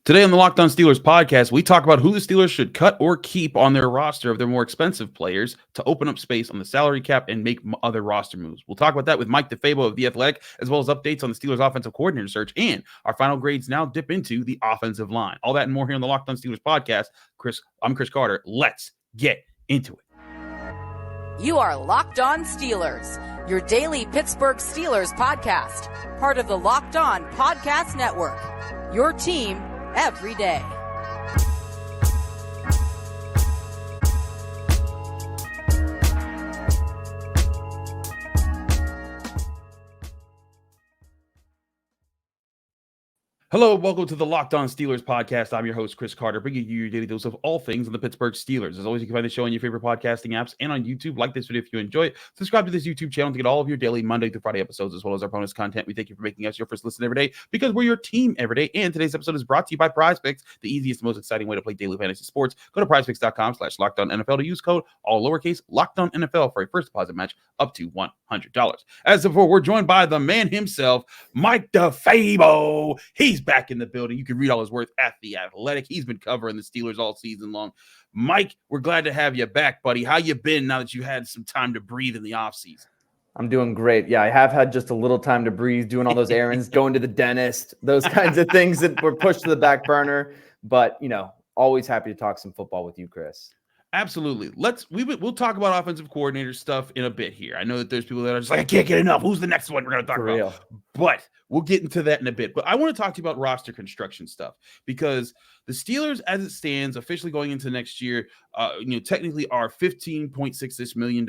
Today on the Locked On Steelers podcast, we talk about who the Steelers should cut or keep on their roster of their more expensive players to open up space on the salary cap and make other roster moves. We'll talk about that with Mike DeFabo of The Athletic, as well as updates on the Steelers offensive coordinator search, and our final grades now dip into the offensive line. All that and more here on the Locked On Steelers podcast. I'm Chris Carter. Let's get into it. You are Locked On Steelers, your daily Pittsburgh Steelers podcast, part of the Locked On Podcast Network, your team every day. Hello, welcome to the Locked On Steelers podcast. I'm your host, Chris Carter, bringing you your daily dose of all things on the Pittsburgh Steelers. As always, you can find the show on your favorite podcasting apps and on YouTube. Like this video if you enjoy it. Subscribe to this YouTube channel to get all of your daily Monday through Friday episodes, as well as our bonus content. We thank you for making us your first listen every day, because we're your team every day. And today's episode is brought to you by PrizePicks, the easiest, most exciting way to play daily fantasy sports. Go to PrizePicks.com/LockedOnNFL to use code all lowercase LockedOnNFL for a first deposit match up to $100. As before, we're joined by the man himself, Mike DeFabo. He's back in the building. You can read all his work at The Athletic. He's been covering the Steelers all season long. Mike, we're glad to have you back, buddy. How you been now that you had some time to breathe in the offseason? I'm doing great. Yeah, I have had just a little time to breathe, doing all those errands, going to the dentist, those kinds of things that were pushed to the back burner. But, always happy to talk some football with you, Chris. Absolutely. We'll talk about offensive coordinator stuff in a bit here. I know that there's people that are just like, I can't get enough. Who's the next one we're going to talk about? But we'll get into that in a bit. But I want to talk to you about roster construction stuff, because the Steelers, as it stands, officially going into next year, technically are $15.66 million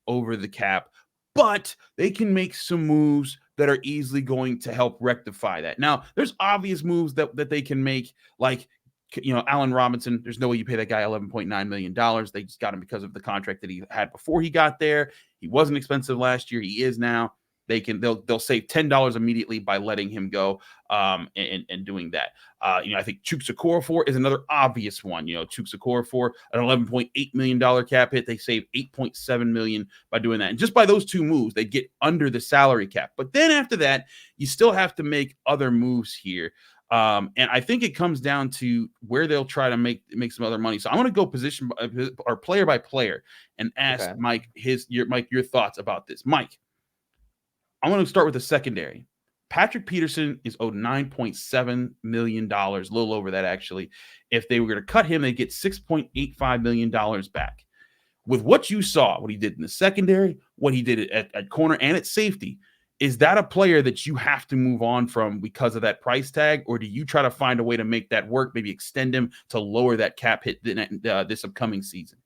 over the cap, but they can make some moves that are easily going to help rectify that. Now, there's obvious moves that they can make, like, Allen Robinson. There's no way you pay that guy $11.9 million. They just got him because of the contract that he had before he got there. He wasn't expensive last year. He is now. They'll save $10 immediately by letting him go and doing that. I think Chukwumaa Okorafor is another obvious one. Chukwumaa Okorafor, an $11.8 million cap hit. They save $8.7 million by doing that. And just by those two moves, they get under the salary cap. But then after that, you still have to make other moves here. And I think it comes down to where they'll try to make some other money. So I want to go position or player by player and ask Mike your thoughts about this. Mike, I want to start with the secondary. Patrick Peterson is owed $9.7 million, a little over that actually. If they were going to cut him, they'd get $6.85 million back. With what you saw, what he did in the secondary, what he did at corner and at safety, is that a player that you have to move on from because of that price tag, or do you try to find a way to make that work, maybe extend him to lower that cap hit this upcoming season?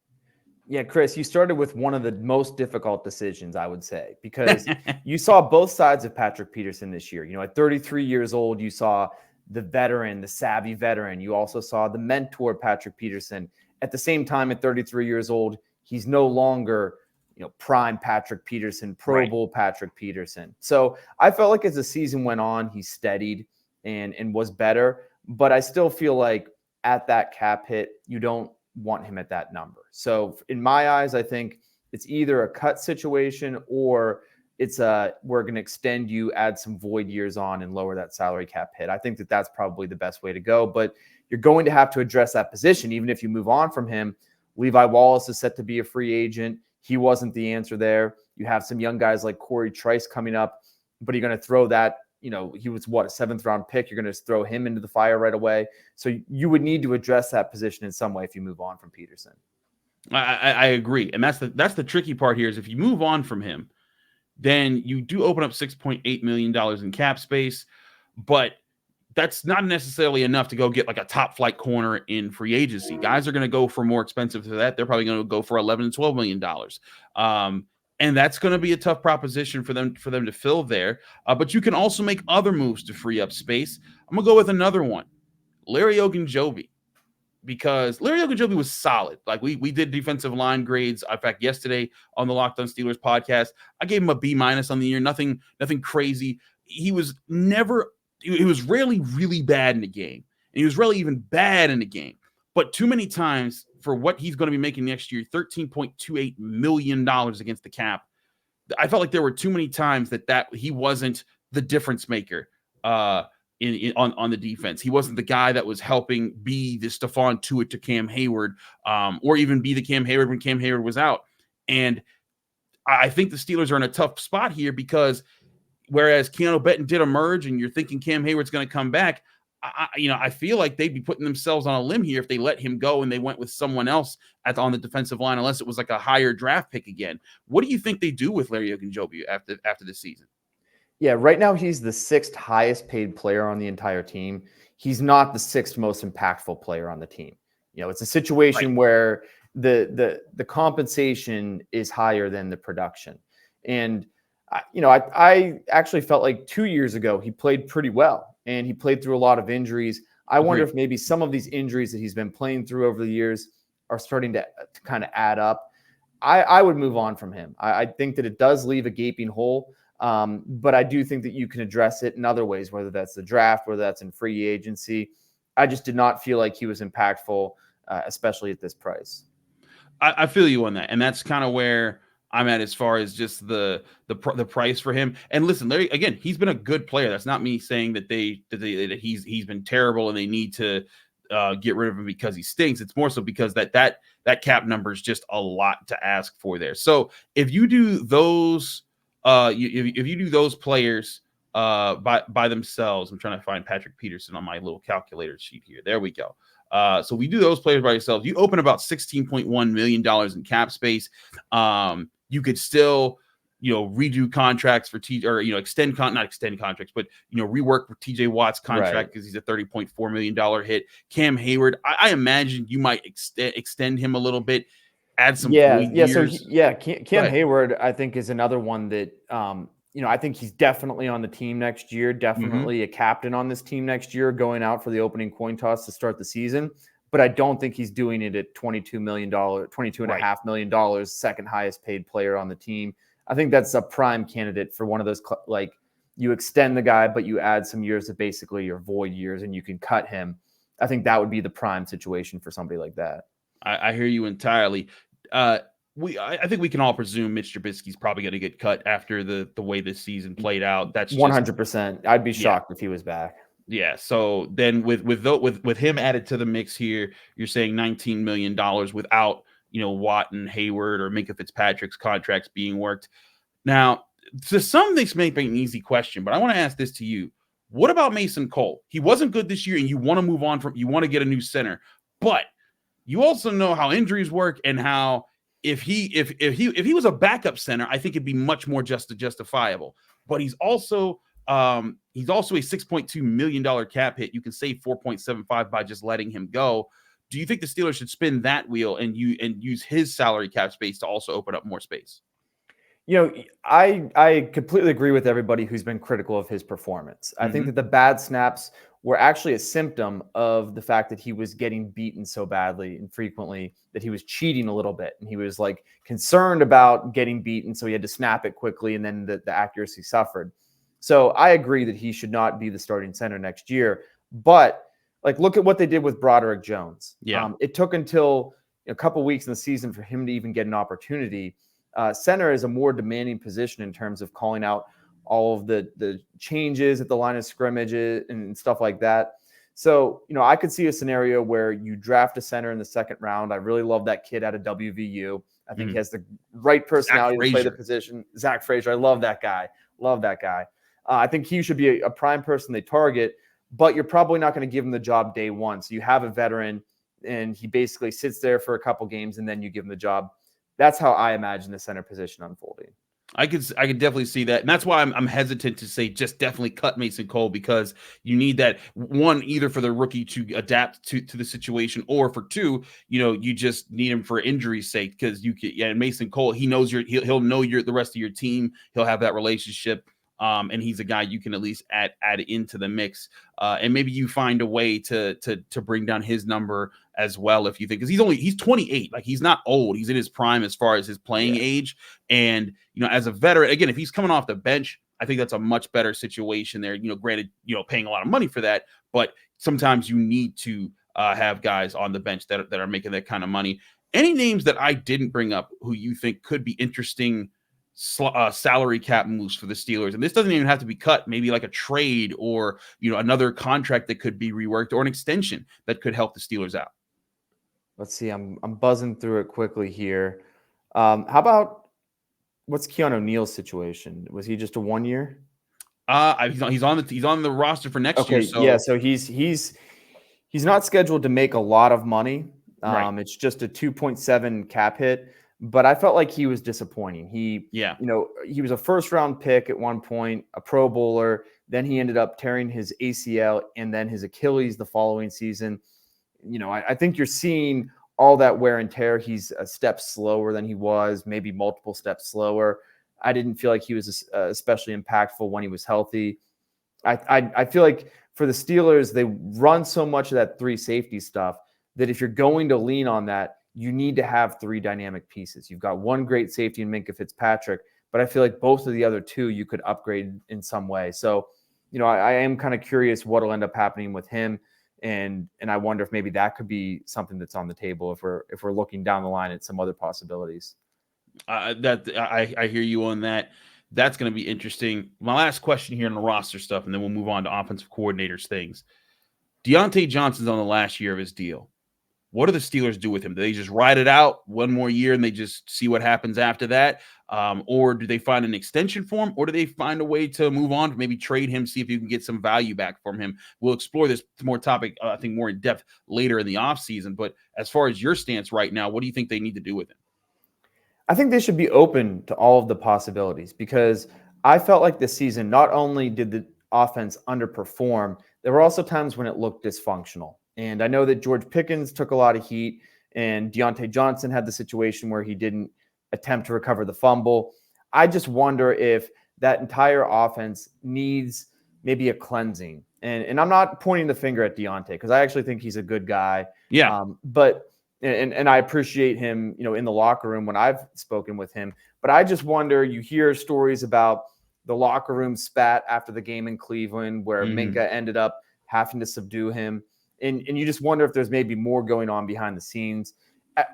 Yeah, Chris, you started with one of the most difficult decisions, I would say, because you saw both sides of Patrick Peterson this year. At 33 years old, you saw the veteran, the savvy veteran. You also saw the mentor, Patrick Peterson. At the same time, at 33 years old, he's no longer prime Patrick Peterson, Pro Bowl Patrick Peterson. So I felt like as the season went on, he steadied and was better. But I still feel like at that cap hit, you don't want him at that number. So in my eyes, I think it's either a cut situation or it's we're going to extend you, add some void years on and lower that salary cap hit. I think that's probably the best way to go. But you're going to have to address that position. Even if you move on from him, Levi Wallace is set to be a free agent. He wasn't the answer there. You have some young guys like Corey Trice coming up, but you're going to throw that, he was a seventh round pick. You're going to throw him into the fire right away. So you would need to address that position in some way if you move on from Peterson. I agree. And that's the tricky part here is if you move on from him, then you do open up $6.8 million in cap space, but that's not necessarily enough to go get like a top flight corner in free agency. Guys are going to go for more expensive to that. They're probably going to go for $11 to $12 million. And that's going to be a tough proposition for them to fill there. But you can also make other moves to free up space. I'm going to go with another one, Larry Ogunjobi, because Larry Ogunjobi was solid. Like we did defensive line grades. In fact, yesterday on the Locked On Steelers podcast, I gave him a B- on the year. Nothing crazy. He was rarely really bad in the game. And he was rarely even bad in the game. But too many times for what he's going to be making next year, $13.28 million against the cap. I felt like there were too many times that he wasn't the difference maker on the defense. He wasn't the guy that was helping be the Stephon Tuitt to Cam Hayward, or even be the Cam Hayward when Cam Hayward was out. And I think the Steelers are in a tough spot here because whereas Keanu Benton did emerge and you're thinking Cam Hayward's going to come back, I feel like they'd be putting themselves on a limb here if they let him go and they went with someone else on the defensive line, unless it was like a higher draft pick again. What do you think they do with Larry Ogunjobi after this season? Yeah, right now he's the 6th highest paid player on the entire team. He's not the 6th most impactful player on the team. It's a situation where the compensation is higher than the production. And I actually felt like 2 years ago he played pretty well, and he played through a lot of injuries. I wonder if maybe some of these injuries that he's been playing through over the years are starting to kind of add up. I would move on from him. I think that it does leave a gaping hole. But I do think that you can address it in other ways, whether that's the draft, whether that's in free agency. I just did not feel like he was impactful, especially at this price. I feel you on that. And that's kind of where I'm at as far as just the price for him. And listen, Larry, again, he's been a good player. That's not me saying that that he's been terrible and they need to get rid of him because he stinks. It's more so because that cap number is just a lot to ask for there. So if you do those, if you do those players by themselves, I'm trying to find Patrick Peterson on my little calculator sheet here. There we go. So we do those players by yourselves. You open about $16.1 million in cap space. You could still, redo contracts for not extend contracts, but rework for TJ Watt's contract because he's a $30.4 million hit. Cam Hayward, I imagine you might extend him a little bit. Add some years. So Cam Hayward, I think, is another one that I think he's definitely on the team next year, definitely a captain on this team next year, going out for the opening coin toss to start the season. But I don't think he's doing it at $22.5 million, second highest paid player on the team. I think that's a prime candidate for one of those, you extend the guy, but you add some years of basically your void years and you can cut him. I think that would be the prime situation for somebody like that. I hear you entirely. I think we can all presume Mitch Trubisky's probably going to get cut after the way this season played out. That's 100%. I'd be shocked if he was back. Yeah. So then with him added to the mix here, you're saying $19 million without Watt and Hayward or Minkah Fitzpatrick's contracts being worked. Now, to some, this may be an easy question, but I want to ask this to you: what about Mason Cole? He wasn't good this year, and you want to move on you want to get a new center, but you also know how injuries work and how if he was a backup center, I think it'd be much more justifiable. But he's also a $6.2 million cap hit. You can save 4.75 by just letting him go. Do you think the Steelers should spin that wheel and use his salary cap space to also open up more space? I completely agree with everybody who's been critical of his performance. I think that the bad snaps were actually a symptom of the fact that he was getting beaten so badly and frequently that he was cheating a little bit. And he was concerned about getting beaten. So he had to snap it quickly. And then the accuracy suffered. So I agree that he should not be the starting center next year. But look at what they did with Broderick Jones. Yeah. It took until a couple weeks in the season for him to even get an opportunity. Center is a more demanding position in terms of calling out all of the changes at the line of scrimmage and stuff like that. So, I could see a scenario where you draft a center in the second round. I really love that kid out of WVU. I think he has the right personality to play the position. Zach Frazier. I love that guy. I think he should be a prime person they target, but you're probably not going to give him the job day one. So you have a veteran and he basically sits there for a couple games and then you give him the job. That's how I imagine the center position unfolding. I could definitely see that. And that's why I'm hesitant to say just definitely cut Mason Cole, because you need that one, either for the rookie to adapt to the situation, or for two, you just need him for injury's sake. Because and Mason Cole, he knows he'll know the rest of your team. He'll have that relationship. And he's a guy you can at least add into the mix. And maybe you find a way to bring down his number as well, if you think, because he's 28, he's not old. He's in his prime as far as his playing age. And, as a veteran, again, if he's coming off the bench, I think that's a much better situation there. Granted, paying a lot of money for that, but sometimes you need to have guys on the bench that are making that kind of money. Any names that I didn't bring up who you think could be interesting salary cap moves for the Steelers. And this doesn't even have to be cut, maybe like a trade or, another contract that could be reworked or an extension that could help the Steelers out. Let's see. I'm buzzing through it quickly here. How about what's Keanu Neal's situation? Was he just a 1 year? He's on the roster for next year. So yeah, so he's not scheduled to make a lot of money. Right. It's just a 2.7 cap hit, but I felt like he was disappointing. He was a first round pick at one point, a Pro Bowler. Then he ended up tearing his ACL and then his Achilles the following season. I think you're seeing all that wear and tear. He's a step slower than he was, maybe multiple steps slower. I didn't feel like he was especially impactful when he was healthy. I feel like for the Steelers, they run so much of that 3 safety stuff that if you're going to lean on that, you need to have 3 dynamic pieces. You've got one great safety in Minkah Fitzpatrick, but I feel like both of the other 2 you could upgrade in some way. So, I am kind of curious what will end up happening with him. And I wonder if maybe that could be something that's on the table if we're looking down the line at some other possibilities. I hear you on that. That's going to be interesting. My last question here on the roster stuff, and then we'll move on to offensive coordinators things. Diontae Johnson's on the last year of his deal. What do the Steelers do with him? Do they just ride it out one more year and they just see what happens after that? Or do they find an extension for him? Or do they find a way to move on, to maybe trade him, see if you can get some value back from him? We'll explore this more topic, I think, more in depth later in the offseason. But as far as your stance right now, what do you think they need to do with him? I think they should be open to all of the possibilities because I felt like this season, not only did the offense underperform, there were also times when it looked dysfunctional. And I know that George Pickens took a lot of heat and Diontae Johnson had the situation where he didn't attempt to recover the fumble. I just wonder if that entire offense needs maybe a cleansing. And I'm not pointing the finger at Diontae because I actually think he's a good guy. Yeah. But I appreciate him, in the locker room when I've spoken with him. But I just wonder, you hear stories about the locker room spat after the game in Cleveland where Minkah ended up having to subdue him. And you just wonder if there's maybe more going on behind the scenes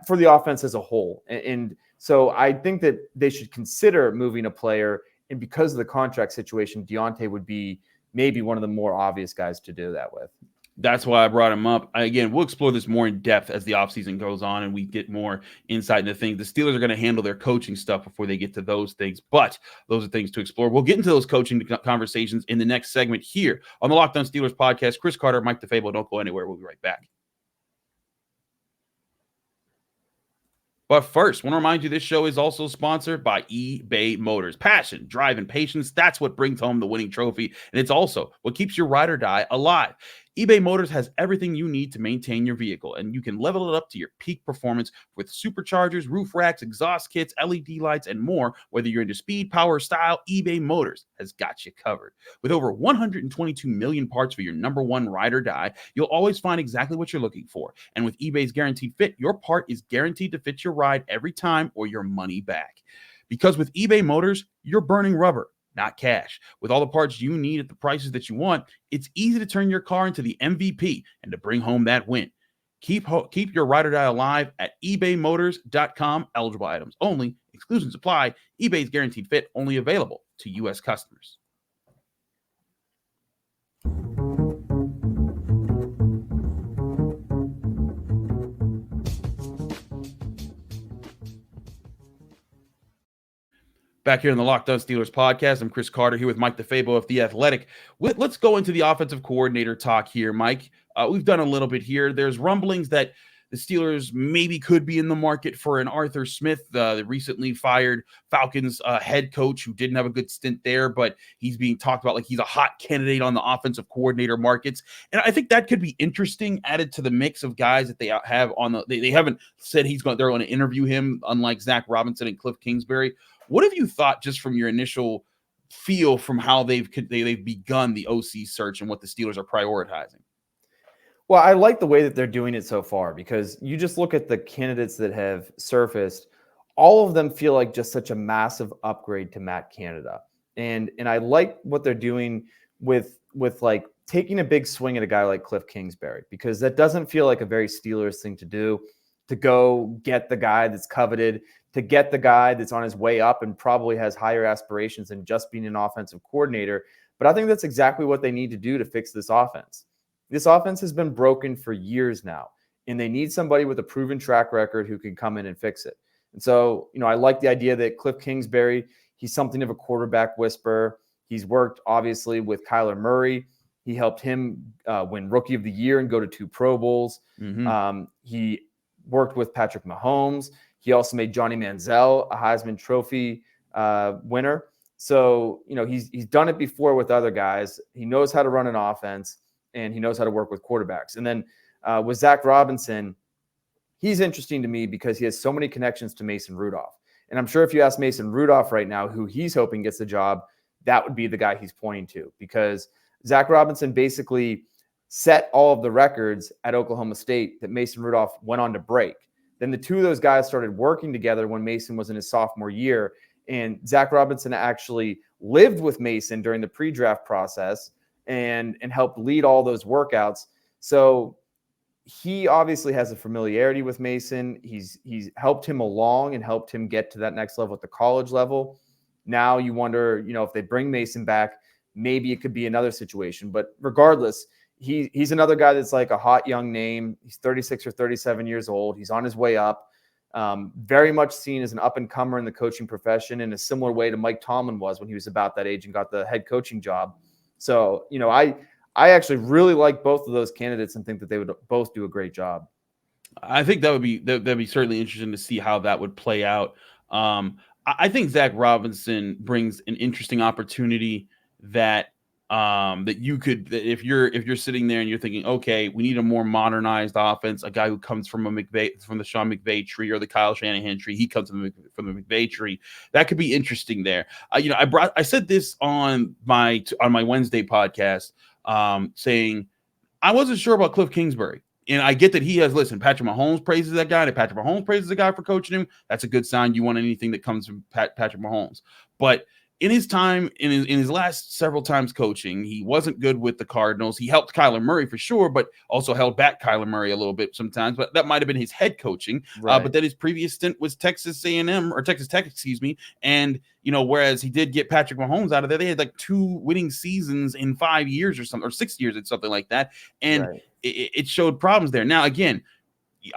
for the offense as a whole. And so I think that they should consider moving a player. And because of the contract situation, Diontae would be maybe one of the more obvious guys to do that with. That's why I brought him up. Again, we'll explore this more in depth as the offseason goes on and we get more insight into things. The Steelers are going to handle their coaching stuff before they get to those things, but those are things to explore. We'll get into those coaching conversations in the next segment here on the Locked On Steelers podcast. Chris Carter, Mike DeFabo, don't go anywhere. We'll be right back. But first, I want to remind you this show is also sponsored by eBay Motors. Passion, drive, and patience, that's what brings home the winning trophy, and it's also what keeps your ride or die alive. eBay Motors has everything you need to maintain your vehicle, and you can level it up to your peak performance with superchargers, roof racks, exhaust kits, LED lights, and more. Whether you're into speed, power, or style, eBay Motors has got you covered. With over 122 million parts for your number one ride or die, you'll always find exactly what you're looking for. And with eBay's Guaranteed Fit, your part is guaranteed to fit your ride every time or your money back. Because with eBay Motors, you're burning rubber, not cash. With all the parts you need at the prices that you want, it's easy to turn your car into the MVP and to bring home that win. Keep your ride or die alive at ebaymotors.com. Eligible items only. Exclusions apply. eBay's Guaranteed Fit only available to U.S. customers. Back here in the Locked On Steelers podcast, I'm Chris Carter here with Mike DeFabo of The Athletic. Let's go into the offensive coordinator talk here, Mike. We've done a little bit here. There's rumblings that the Steelers maybe could be in the market for an Arthur Smith, the recently fired Falcons head coach who didn't have a good stint there, but he's being talked about like he's a hot candidate on the offensive coordinator markets. And I think that could be interesting added to the mix of guys that they have on the, they haven't said they're going to interview him, unlike Zach Robinson and Cliff Kingsbury. What have you thought just from your initial feel from how they've begun the OC search and what the Steelers are prioritizing? Well, I like the way that they're doing it so far because you just look at the candidates that have surfaced, all of them feel like just such a massive upgrade to Matt Canada. And I like what they're doing with like taking a big swing at a guy like Cliff Kingsbury because that doesn't feel like a very Steelers thing to do to go get the guy that's coveted, to get the guy that's on his way up and probably has higher aspirations than just being an offensive coordinator. But I think that's exactly what they need to do to fix this offense. This offense has been broken for years now, and they need somebody with a proven track record who can come in and fix it. And so, I like the idea that Cliff Kingsbury, he's something of a quarterback whisperer. He's worked, obviously, with Kyler Murray. He helped him win Rookie of the Year and go to 2 Pro Bowls. He worked with Patrick Mahomes. He also made Johnny Manziel a Heisman Trophy winner. So, he's done it before with other guys. He knows how to run an offense, and he knows how to work with quarterbacks. And then with Zach Robinson, he's interesting to me because he has so many connections to Mason Rudolph. And I'm sure if you ask Mason Rudolph right now who he's hoping gets the job, that would be the guy he's pointing to, because Zach Robinson basically set all of the records at Oklahoma State that Mason Rudolph went on to break. Then the two of those guys started working together when Mason was in his sophomore year. And Zach Robinson actually lived with Mason during the pre-draft process and helped lead all those workouts. So he obviously has a familiarity with Mason. He's helped him along and helped him get to that next level at the college level. Now you wonder, if they bring Mason back, maybe it could be another situation. But regardless, he's another guy that's like a hot young name. He's 36 or 37 years old. He's on his way up. Very much seen as an up-and-comer in the coaching profession in a similar way to Mike Tomlin was when he was about that age and got the head coaching job. So, I actually really like both of those candidates and think that they would both do a great job. I think that'd be certainly interesting to see how that would play out. I think Zach Robinson brings an interesting opportunity that if you're sitting there and you're thinking, okay, we need a more modernized offense, a guy who comes from the Sean McVay tree or the Kyle Shanahan tree, he comes from the McVay tree. That could be interesting there. I said this on my Wednesday podcast, saying I wasn't sure about Cliff Kingsbury. And I get that Patrick Mahomes praises that guy. And if Patrick Mahomes praises the guy for coaching him, that's a good sign. You want anything that comes from Patrick Mahomes. But in his time, in his last several times coaching, he wasn't good with the Cardinals. He helped Kyler Murray for sure, but also held back Kyler Murray a little bit sometimes. But that might have been his head coaching. Right. But then his previous stint was Texas A&M or Texas Tech, and whereas he did get Patrick Mahomes out of there, they had like 2 winning seasons in 5 years or something, or 6 years and something like that, and right. It showed problems there. Now again,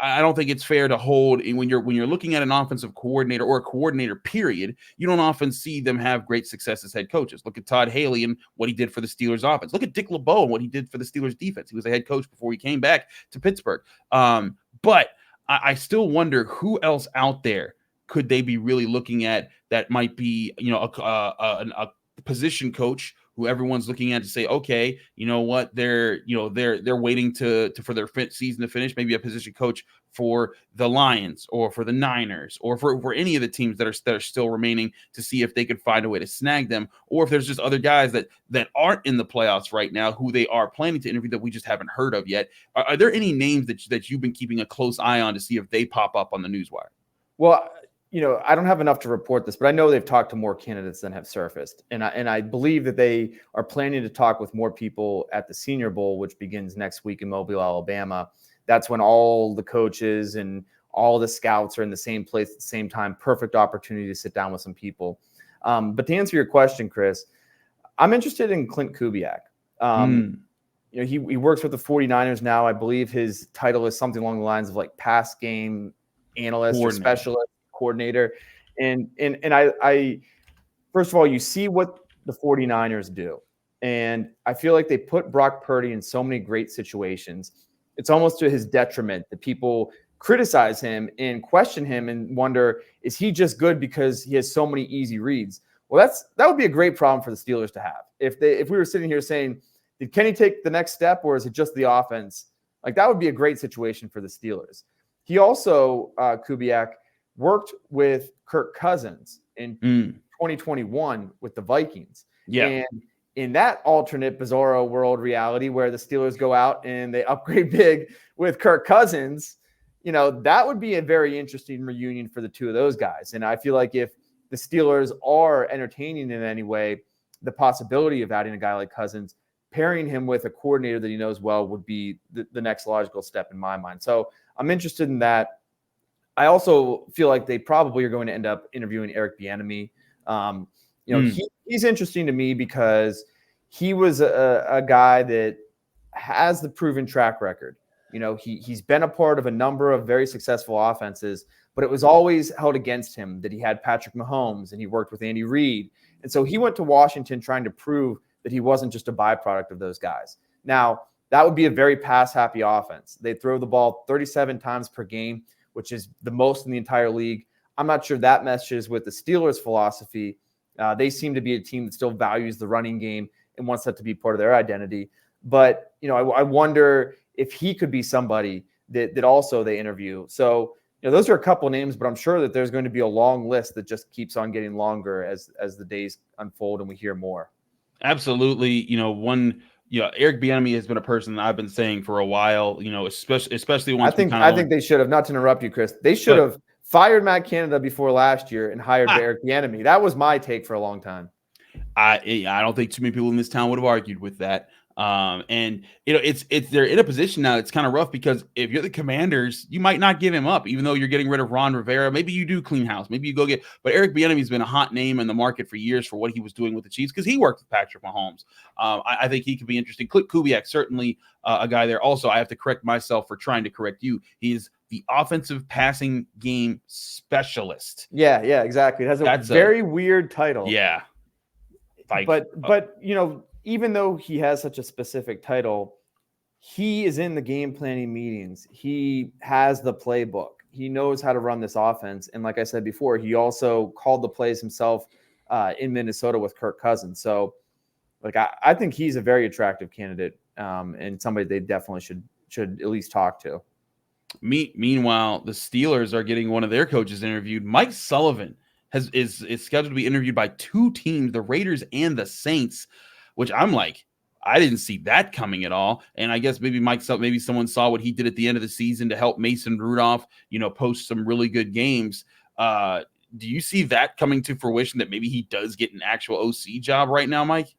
I don't think it's fair to hold when you're looking at an offensive coordinator or a coordinator period, you don't often see them have great success as head coaches. Look at Todd Haley and what he did for the Steelers offense. Look at Dick LeBeau and what he did for the Steelers defense. He was a head coach before he came back to Pittsburgh. But I still wonder who else out there could they be really looking at that might be, a position coach who everyone's looking at to say, okay, you know what, they're waiting for their season to finish. Maybe a position coach for the Lions or for the Niners or for any of the teams that are still remaining to see if they could find a way to snag them, or if there's just other guys that aren't in the playoffs right now who they are planning to interview that we just haven't heard of yet. Are there any names that you've been keeping a close eye on to see if they pop up on the newswire? Well, I don't have enough to report this, but I know they've talked to more candidates than have surfaced. And I believe that they are planning to talk with more people at the Senior Bowl, which begins next week in Mobile, Alabama. That's when all the coaches and all the scouts are in the same place at the same time. Perfect opportunity to sit down with some people. But to answer your question, Chris, I'm interested in Clint Kubiak. He works with the 49ers now. I believe his title is something along the lines of like pass game analyst or specialist. Coordinator. And I first of all, you see what the 49ers do. And I feel like they put Brock Purdy in so many great situations. It's almost to his detriment that people criticize him and question him and wonder, is he just good because he has so many easy reads? Well, that would be a great problem for the Steelers to have. If we were sitting here saying, did Kenny take the next step or is it just the offense? Like that would be a great situation for the Steelers. He also, Kubiak, worked with Kirk Cousins in 2021 with the Vikings. Yeah. And in that alternate bizarro world reality where the Steelers go out and they upgrade big with Kirk Cousins, that would be a very interesting reunion for the two of those guys. And I feel like if the Steelers are entertaining in any way the possibility of adding a guy like Cousins, pairing him with a coordinator that he knows well would be the next logical step in my mind. So I'm interested in that. I also feel like they probably are going to end up interviewing Eric Bieniemy. He's interesting to me because he was a guy that has the proven track record. He's been a part of a number of very successful offenses, but it was always held against him that he had Patrick Mahomes and he worked with Andy Reid. And so he went to Washington trying to prove that he wasn't just a byproduct of those guys. Now, that would be a very pass-happy offense. They throw the ball 37 times per game, which is the most in the entire league. I'm not sure that meshes with the Steelers' philosophy. They seem to be a team that still values the running game and wants that to be part of their identity. But, I wonder if he could be somebody that also they interview. So, those are a couple names, but I'm sure that there's going to be a long list that just keeps on getting longer as the days unfold and we hear more. Absolutely. Eric Bieniemy has been a person that I've been saying for a while, especially once I think they should have, not to interrupt you, Chris, they should have fired Matt Canada before last year and hired Eric Bieniemy. That was my take for a long time. I don't think too many people in this town would have argued with that. It's they're in a position now. It's kind of rough because if you're the Commanders, you might not give him up, even though you're getting rid of Ron Rivera. Maybe you do clean house. Maybe you go but Eric Bieniemy's been a hot name in the market for years for what he was doing with the Chiefs because he worked with Patrick Mahomes. I think he could be interesting. Clint Kubiak, certainly a guy there. Also, I have to correct myself for trying to correct you. He's the offensive passing game specialist. Yeah, exactly. It has a very weird title. Yeah. But even though he has such a specific title, he is in the game planning meetings. He has the playbook. He knows how to run this offense. And like I said before, he also called the plays himself in Minnesota with Kirk Cousins. So I think he's a very attractive candidate and somebody they definitely should at least talk to. Meanwhile, the Steelers are getting one of their coaches interviewed. Mike Sullivan is scheduled to be interviewed by two teams, the Raiders and the Saints, which I'm like, I didn't see that coming at all. And I guess maybe someone saw what he did at the end of the season to help Mason Rudolph, post some really good games. Do you see that coming to fruition, that maybe he does get an actual OC job right now, Mike?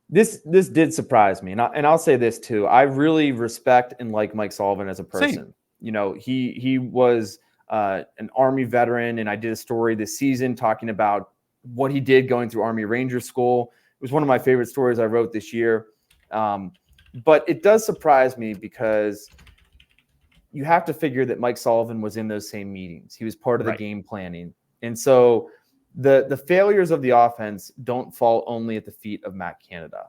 This did surprise me. And I'll say this too. I really respect and like Mike Sullivan as a person. Same. He was an Army veteran, and I did a story this season talking about what he did going through Army Ranger School. It was one of my favorite stories I wrote this year. But it does surprise me because you have to figure that Mike Sullivan was in those same meetings. He was part of the game planning. And so the failures of the offense don't fall only at the feet of Matt Canada.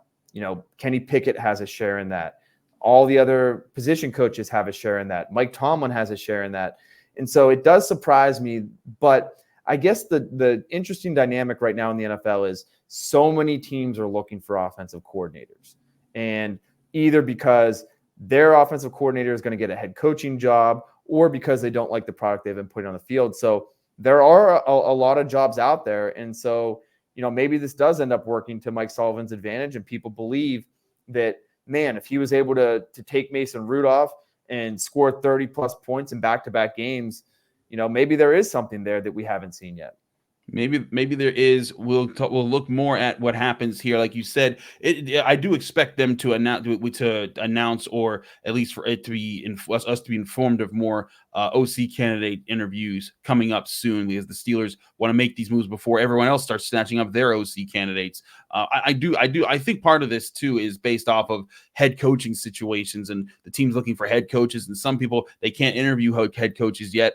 Kenny Pickett has a share in that. All the other position coaches have a share in that. Mike Tomlin has a share in that. And so it does surprise me. But I guess the interesting dynamic right now in the NFL is so many teams are looking for offensive coordinators. And either because their offensive coordinator is going to get a head coaching job or because they don't like the product they've been putting on the field. So there are a lot of jobs out there. And so, maybe this does end up working to Mike Sullivan's advantage. And people believe that, man, if he was able to take Mason Rudolph and score 30-plus points in back-to-back games, maybe there is something there that we haven't seen yet. Maybe there is. We'll look more at what happens here. Like you said, I do expect them to announce, or at least for it to be us to be informed of more OC candidate interviews coming up soon, because the Steelers want to make these moves before everyone else starts snatching up their OC candidates. I think part of this too is based off of head coaching situations and the teams looking for head coaches, and some people, they can't interview head coaches yet.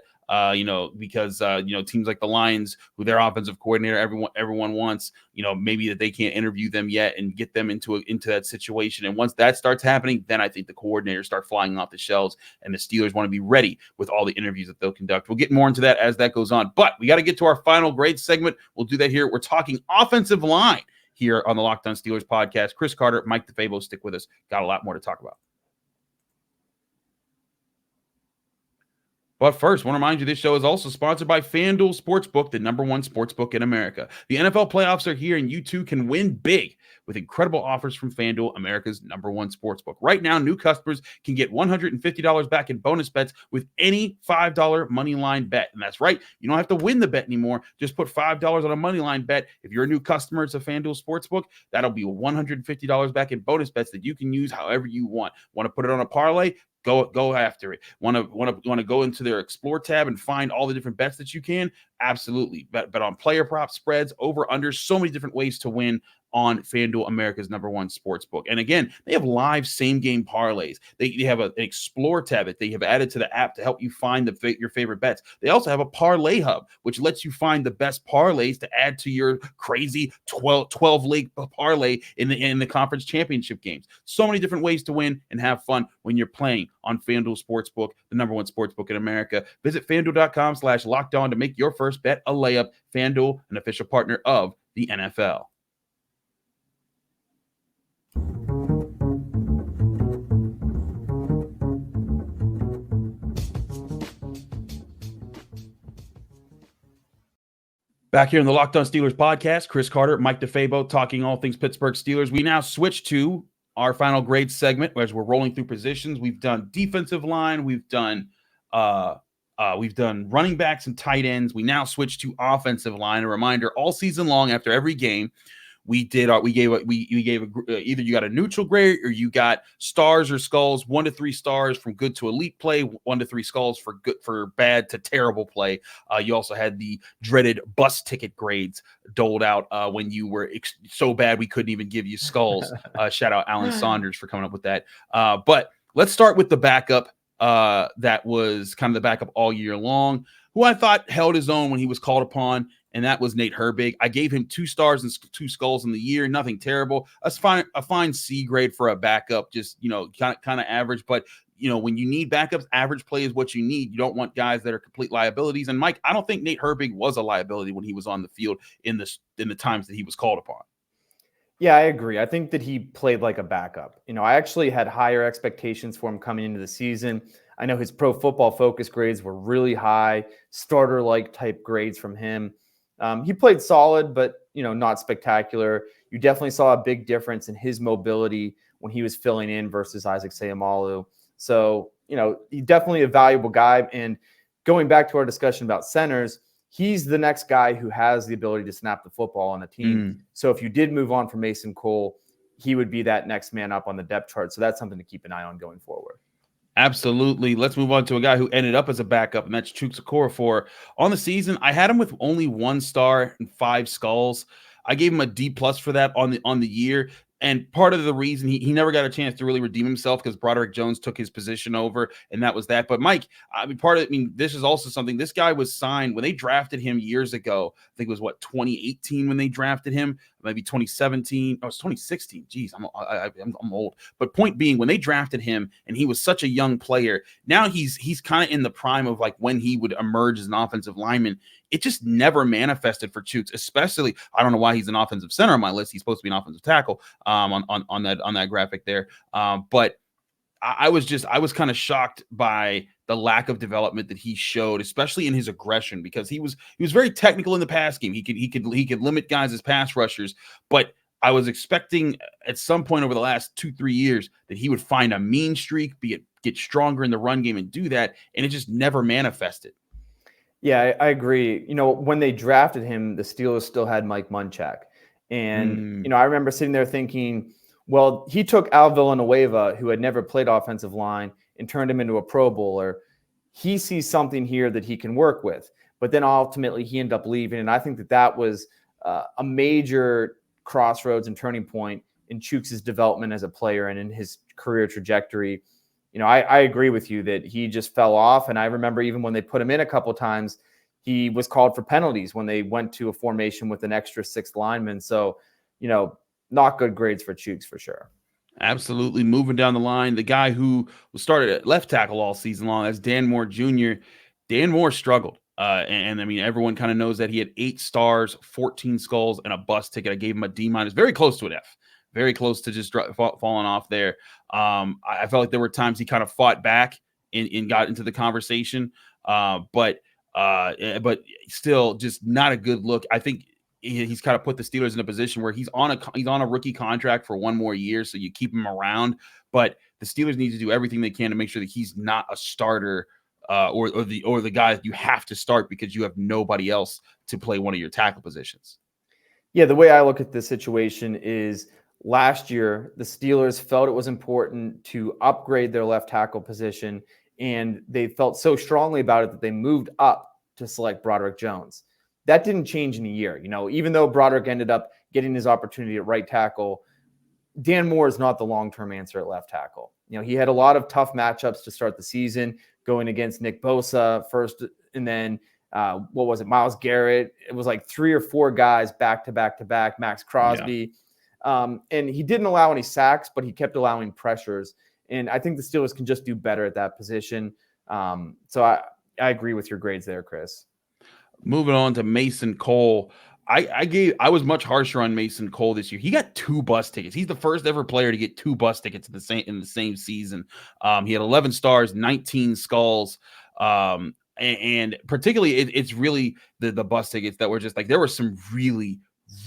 Because teams like the Lions, who their offensive coordinator, everyone wants, maybe that they can't interview them yet and get them into that situation. And once that starts happening, then I think the coordinators start flying off the shelves, and the Steelers want to be ready with all the interviews that they'll conduct. We'll get more into that as that goes on, but we got to get to our final grade segment. We'll do that here. We're talking offensive line here on the Locked On Steelers podcast. Chris Carter, Mike DeFabo, stick with us. Got a lot more to talk about. But first, I want to remind you this show is also sponsored by FanDuel Sportsbook, the #1 sportsbook in America. The NFL playoffs are here, and you too can win big with incredible offers from FanDuel, America's #1 sportsbook. Right now, new customers can get $150 back in bonus bets with any $5 money line bet. And that's right. You don't have to win the bet anymore. Just put $5 on a money line bet. If you're a new customer to FanDuel Sportsbook, that'll be $150 back in bonus bets that you can use however you want. Want to put it on a parlay? Go after it. Want to go into their Explore tab and find all the different bets that you can? Absolutely. Bet on player props, spreads, over, under, so many different ways to win on FanDuel, America's #1 sportsbook. And again, they have live same-game parlays. They have an Explore tab that they have added to the app to help you find your favorite bets. They also have a Parlay Hub, which lets you find the best parlays to add to your crazy 12-leg parlay in the conference championship games. So many different ways to win and have fun when you're playing on FanDuel Sportsbook, the #1 sportsbook in America. Visit FanDuel.com/lockedon to make your first bet a layup. FanDuel, an official partner of the NFL. Back here in the Locked On Steelers podcast, Chris Carter, Mike DeFabo, talking all things Pittsburgh Steelers. We now switch to our final grade segment as we're rolling through positions. We've done defensive line, we've done running backs and tight ends. We now switch to offensive line. A reminder: all season long, after every game, we gave either you got a neutral grade or you got stars or skulls, 1 to 3 stars from good to elite play, 1 to 3 skulls for bad to terrible play. You also had the dreaded bus ticket grades doled out when you were so bad we couldn't even give you skulls. Shout out Alan Saunders for coming up with that. But let's start with the backup that was kind of the backup all year long, who I thought held his own when he was called upon, and that was Nate Herbig. I gave him 2 stars and 2 skulls in the year. Nothing terrible. A fine C grade for a backup, just, kind of average. But, when you need backups, average play is what you need. You don't want guys that are complete liabilities. And, Mike, I don't think Nate Herbig was a liability when he was on the field in the times that he was called upon. Yeah, I agree. I think that he played like a backup. I actually had higher expectations for him coming into the season. I know his Pro Football Focus grades were really high, starter-like type grades from him. He played solid, but, not spectacular. You definitely saw a big difference in his mobility when he was filling in versus Isaac Seumalo. So, he's definitely a valuable guy. And going back to our discussion about centers, he's the next guy who has the ability to snap the football on the team. So if you did move on from Mason Cole, he would be that next man up on the depth chart. So that's something to keep an eye on going forward. Absolutely. Let's move on to a guy who ended up as a backup, and that's Chukwumaa Okorafor. On the season, I had him with only 1 star and 5 skulls. I gave him a D+ for that on the year. And part of the reason he never got a chance to really redeem himself because Broderick Jones took his position over, and that was that. But Mike, this is also something. This guy was signed when they drafted him years ago. I think it was 2018 when they drafted him, maybe 2017. Oh, it's 2016. Jeez, I'm old. But point being, when they drafted him and he was such a young player, now he's kind of in the prime of like when he would emerge as an offensive lineman. It just never manifested for Chooks, especially. I don't know why he's an offensive center on my list. He's supposed to be an offensive tackle on that graphic there. But I was kind of shocked by the lack of development that he showed, especially in his aggression, because he was very technical in the pass game. He could limit guys as pass rushers, but I was expecting at some point over the last 2-3 years that he would find a mean streak, get stronger in the run game and do that, and it just never manifested. Yeah, I agree. When they drafted him, the Steelers still had Mike Munchak. And, I remember sitting there thinking, well, he took Al Villanueva, who had never played offensive line, and turned him into a Pro Bowler. He sees something here that he can work with. But then ultimately he ended up leaving. And I think that was a major crossroads and turning point in Chooks' development as a player and in his career trajectory. I agree with you that he just fell off. And I remember even when they put him in a couple times, he was called for penalties when they went to a formation with an extra 6th lineman. So, not good grades for Chooks for sure. Absolutely. Moving down the line, the guy who was started at left tackle all season long, that's Dan Moore Jr. Dan Moore struggled. And everyone kind of knows that he had 8 stars, 14 skulls, and a bus ticket. I gave him a D-, very close to an F. Very close to just falling off there. I felt like there were times he kind of fought back and got into the conversation, but still just not a good look. I think he's kind of put the Steelers in a position where he's on a rookie contract for one more year, so you keep him around. But the Steelers need to do everything they can to make sure that he's not a starter or the guy that you have to start because you have nobody else to play one of your tackle positions. Yeah, the way I look at this situation is last year, the Steelers felt it was important to upgrade their left tackle position, and they felt so strongly about it that they moved up to select Broderick Jones. That didn't change in a year. Even though Broderick ended up getting his opportunity at right tackle, Dan Moore is not the long-term answer at left tackle. He had a lot of tough matchups to start the season, going against Nick Bosa first, and then Myles Garrett. It was like 3 or 4 guys back to back, Max Crosby. Yeah. And he didn't allow any sacks, but he kept allowing pressures. And I think the Steelers can just do better at that position. So I agree with your grades there, Chris. Moving on to Mason Cole. I was much harsher on Mason Cole this year. He got 2 bus tickets. He's the first ever player to get 2 bus tickets in the same season. He had 11 stars, 19 skulls. And particularly it's really the bus tickets that were just like, there were some really,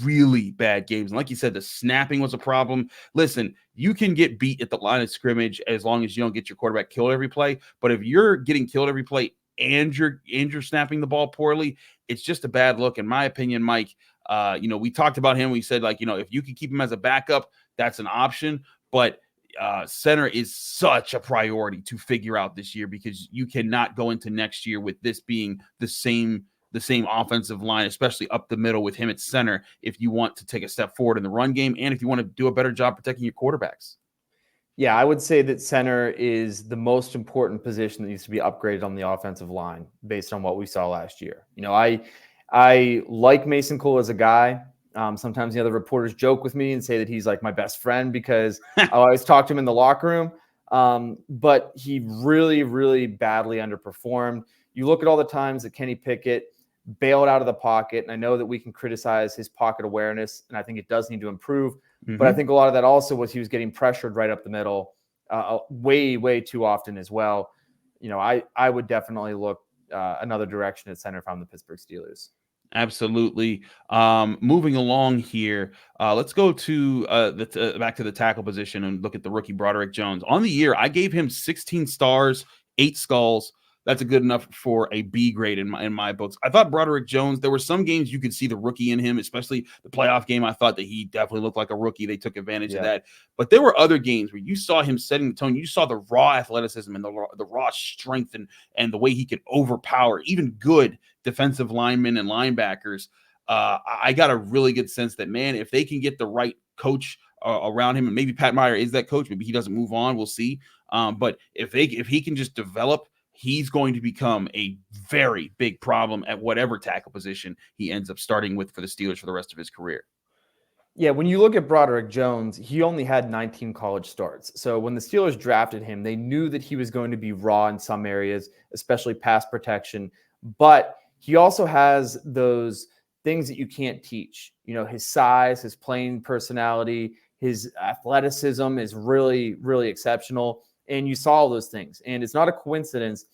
really bad games. And like you said, the snapping was a problem. Listen, you can get beat at the line of scrimmage as long as you don't get your quarterback killed every play. But if you're getting killed every play and you're snapping the ball poorly, it's just a bad look, in my opinion, Mike. We talked about him. We said, if you can keep him as a backup, that's an option. But center is such a priority to figure out this year, because you cannot go into next year with this being the same offensive line, especially up the middle with him at center, if you want to take a step forward in the run game and if you want to do a better job protecting your quarterbacks. Yeah, I would say that center is the most important position that needs to be upgraded on the offensive line based on what we saw last year. I like Mason Cole as a guy. Sometimes the other reporters joke with me and say that he's like my best friend because I always talk to him in the locker room. But he really, really badly underperformed. You look at all the times that Kenny Pickett bailed out of the pocket, and I know that we can criticize his pocket awareness, and I think it does need to improve. Mm-hmm. But I think a lot of that also was he was getting pressured right up the middle way, way too often as well. I would definitely look another direction at center if I'm the Pittsburgh Steelers. Absolutely. Moving along here, let's go to back to the tackle position and look at the rookie Broderick Jones. On the year, I gave him 16 stars, 8 skulls. That's a good enough for a B grade in my books. I thought Broderick Jones, there were some games you could see the rookie in him, especially the playoff game. I thought that he definitely looked like a rookie. They took advantage of that. But there were other games where you saw him setting the tone. You saw the raw athleticism and the raw strength and the way he could overpower even good defensive linemen and linebackers. I got a really good sense that, man, if they can get the right coach around him, and maybe Pat Meyer is that coach, maybe he doesn't move on, we'll see. But if he can just develop, he's going to become a very big problem at whatever tackle position he ends up starting with for the Steelers for the rest of his career. Yeah, when you look at Broderick Jones, he only had 19 college starts. So when the Steelers drafted him, they knew that he was going to be raw in some areas, especially pass protection. But he also has those things that you can't teach. His size, his playing personality, his athleticism is really, really exceptional. And you saw all those things. And it's not a coincidence.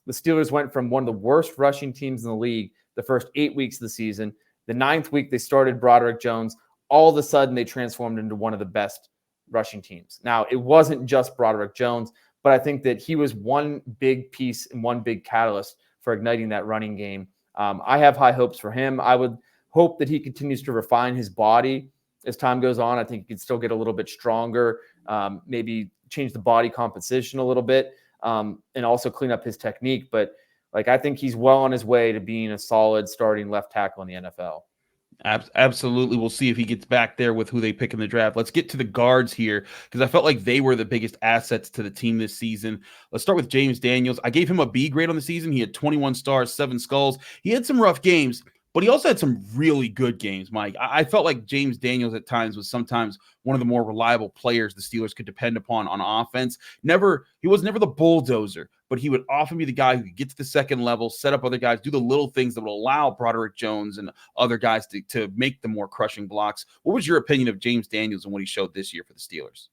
The Steelers went from one of the worst rushing teams in the league the first 8 weeks of the season. The 9th week, they started Broderick Jones. All of a sudden, they transformed into one of the best rushing teams. Now, it wasn't just Broderick Jones, but I think that he was one big piece and one big catalyst for igniting that running game. I have high hopes for him. I would hope that he continues to refine his body as time goes on. I think he can still get a little bit stronger, maybe change the body composition a little bit, and also clean up his technique. But I think he's well on his way to being a solid starting left tackle in the NFL. Absolutely. We'll see if he gets back there with who they pick in the draft. Let's get to the guards here, because I felt like they were the biggest assets to the team this season. Let's start with James Daniels. I gave him a B grade on the season. He had 21 stars, 7 skulls. He had some rough games, but he also had some really good games, Mike. I felt like James Daniels at times was sometimes one of the more reliable players the Steelers could depend upon on offense. He was never the bulldozer, but he would often be the guy who could get to the second level, set up other guys, do the little things that would allow Broderick Jones and other guys to make the more crushing blocks. What was your opinion of James Daniels and what he showed this year for the Steelers?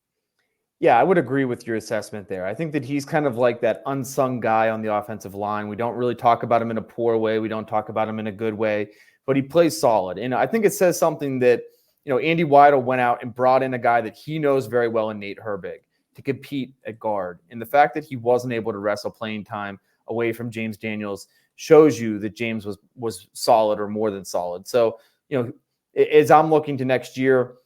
Yeah, I would agree with your assessment there. I think that he's kind of like that unsung guy on the offensive line. We don't really talk about him in a poor way. We don't talk about him in a good way, but he plays solid. And I think it says something that, Andy Weidl went out and brought in a guy that he knows very well in Nate Herbig to compete at guard. And the fact that he wasn't able to wrestle playing time away from James Daniels shows you that James was solid or more than solid. So, as I'm looking to next year,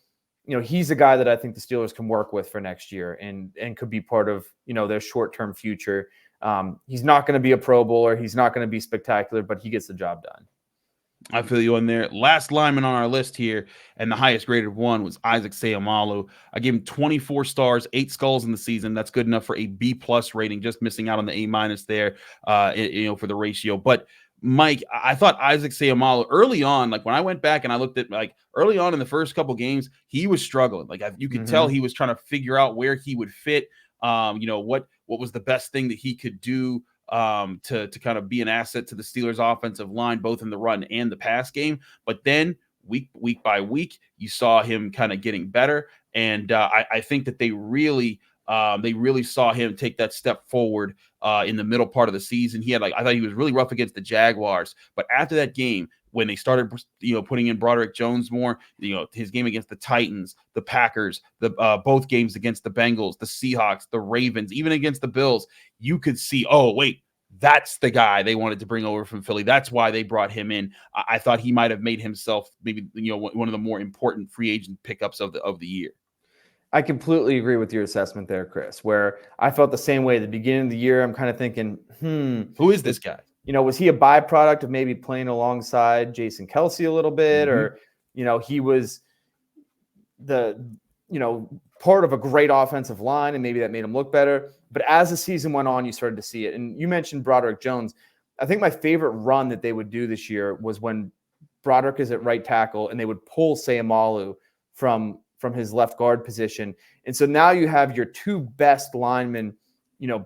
he's a guy that I think the Steelers can work with for next year and could be part of, their short-term future. He's not going to be a Pro Bowler. He's not going to be spectacular, but he gets the job done. I feel you on there. Last lineman on our list here, and the highest graded one was Isaac Seumalo. I gave him 24 stars, 8 skulls in the season. That's good enough for a B+ rating, just missing out on the A- there, for the ratio. But Mike, I thought Isaac Seumalo early on, like when I went back and I looked at early on in the first couple games, he was struggling. Like you could tell he was trying to figure out where he would fit. What was the best thing that he could do to kind of be an asset to the Steelers offensive line, both in the run and the pass game. But then week by week, you saw him kind of getting better. And I think that they really saw him take that step forward in the middle part of the season. I thought he was really rough against the Jaguars, but after that game, when they started, putting in Broderick Jones more, his game against the Titans, the Packers, both games against the Bengals, the Seahawks, the Ravens, even against the Bills, you could see, oh, wait, that's the guy they wanted to bring over from Philly. That's why they brought him in. I thought he might have made himself maybe, one of the more important free agent pickups of the year. I completely agree with your assessment there, Chris, where I felt the same way at the beginning of the year. I'm kind of thinking, who is this guy? Was he a byproduct of maybe playing alongside Jason Kelce a little bit, or, he was the, part of a great offensive line and maybe that made him look better. But as the season went on, you started to see it. And you mentioned Broderick Jones. I think my favorite run that they would do this year was when Broderick is at right tackle and they would pull Seumalo from his left guard position. And so now you have your two best linemen,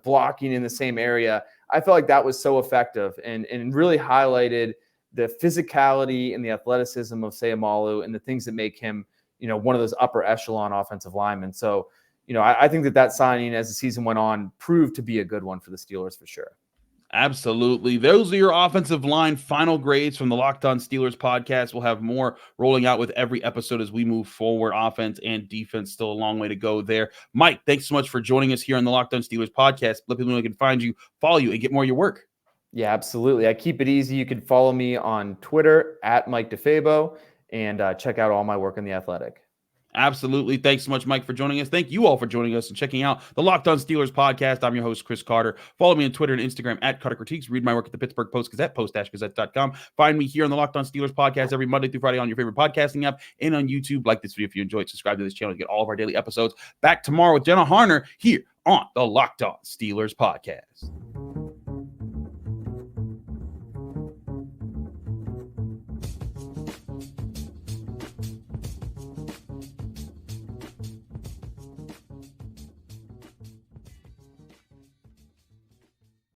blocking in the same area. I felt like that was so effective and really highlighted the physicality and the athleticism of Seumalo and the things that make him, one of those upper echelon offensive linemen. So, I think that signing as the season went on proved to be a good one for the Steelers for sure. Absolutely. Those are your offensive line final grades from the Locked On Steelers podcast. We'll have more rolling out with every episode as we move forward. Offense and defense, still a long way to go there. Mike, thanks so much for joining us here on the Locked On Steelers podcast. Let people know they can find you, follow you, and get more of your work. Yeah, absolutely. I keep it easy. You can follow me on Twitter at Mike DeFabo and check out all my work in The Athletic. Absolutely. Thanks so much, Mike, for joining us. Thank you all for joining us and checking out the Locked On Steelers podcast. I'm your host, Chris Carter. Follow me on Twitter and Instagram at Carter Critiques. Read my work at the Pittsburgh Post-Gazette, post-gazette.com. Find me here on the Locked On Steelers podcast every Monday through Friday on your favorite podcasting app and on YouTube. Like this video if you enjoyed. Subscribe to this channel to get all of our daily episodes. Back tomorrow with Jenna Harner here on the Locked On Steelers podcast.